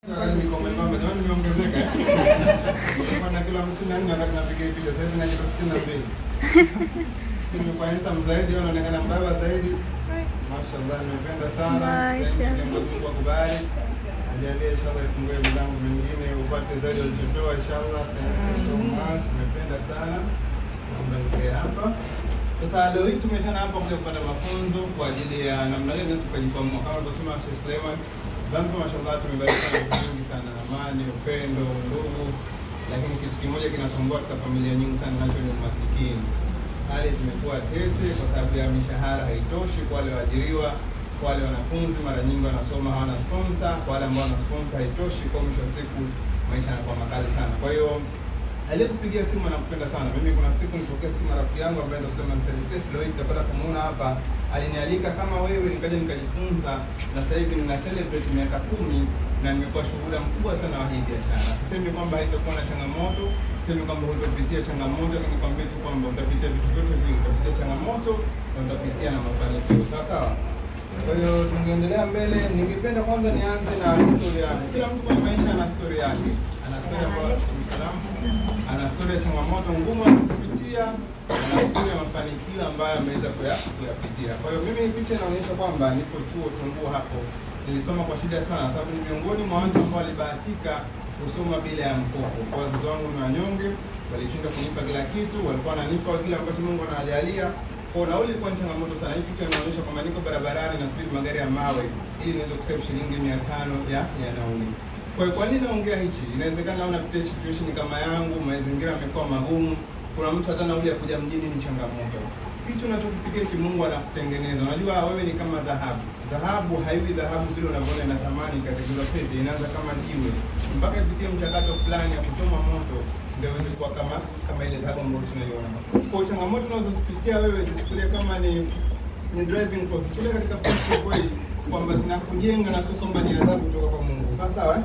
Nimeongezeka. Kwa kilo 54 wakati napiga picha sasa hivi na kilo 62. Nimekuwa handsome zaidi, anaonekana mbaba zaidi. Mashallah, nimependa sana. Mungu akubali. Ajalie inshallah ifungue milango mingine upate zaidi ulichotoa inshallah. Thank you so much. Nimependa sana. Naomba nikae hapa. Sasa leo hii tumetana hapa kuja kupata mafunzo kwa ajili ya namna gani tunaweza kujikwamua. Kama tunasema Sheikh Suleiman, Zanzibar mashallah tumebarikiwa na vitu vingi sana, amani, upendo, ndugu. Lakini kitu kimoja kinasumbua katika familia nyingi sana, nacho ni umasikini. Hali zimekuwa tete kwa sababu ya mishahara haitoshi kwa wale waajiriwa, kwa wale wanafunzi mara nyingi wanasoma hawana sponsor, kwa wale ambao wana sponsor haitoshi, kwa mwisho wa siku maisha yanakuwa makali sana. Kwa hiyo aliyekupigia simu anakupenda sana. Mimi kuna siku nilipokea simu rafiki yangu ambaye ndo Suleiman Said leo tutapata kumuona hapa. Alinialika kama wewe nikaja nikajifunza, na sasa hivi nina celebrate miaka 10 na nimekuwa shuhuda mkubwa sana wa hii biashara. Sisemi kwamba haitakuwa na changamoto, sisemi kwamba utapitia changamoto, lakini nikwambie tu kwamba utapitia vitu vyote vingi, utapitia changamoto na utapitia na mafanikio. Sawa sawa. Kwa hiyo tungeendelea mbele, ningependa kwanza nianze na historia yake. Kila mtu kwenye maisha ana story yake. Ana story ambayo ana story ya changamoto ngumu anazopitia, ana story ya mafanikio ambayo ameweza kuyapitia. Kwa hiyo mimi picha inaonyesha kwamba nipo chuo Tunguu hapo. Nilisoma kwa shida sana sababu ni miongoni mwa watu ambao walibahatika kusoma bila ya mkopo. Kwa wazazi wangu ni wanyonge, walishinda kunipa kila kitu, walikuwa wananipa kile ambacho Mungu anajalia. Kwa nauli ilikuwa ni changamoto sana. Hii picha inaonyesha kwamba niko barabarani nasubiri magari ya mawe ili niweze kusave shilingi 500 ya nauli. Kwa nini naongea hichi? Inawezekana unapitia situation kama yangu, mazingira yamekuwa magumu. Kuna mtu hata nauli ya kuja mjini ni changamoto. Kitu unachokipitia ki Mungu anakutengeneza. Unajua wewe ni kama dhahabu. Dhahabu haiwi dhahabu vile unavyoona ina thamani katika pete, inaanza kama jiwe. Mpaka ipitie mchakato fulani ya kuchoma moto ndio iweze kuwa kama ile dhahabu ambayo tunaiona. Kwa changamoto unazozipitia wewe zichukulie kama ni driving force. Chukulia katika positive way kwamba zinakujenga na sio kwamba ni adhabu kutoka kwa Mungu. Sawa sawa?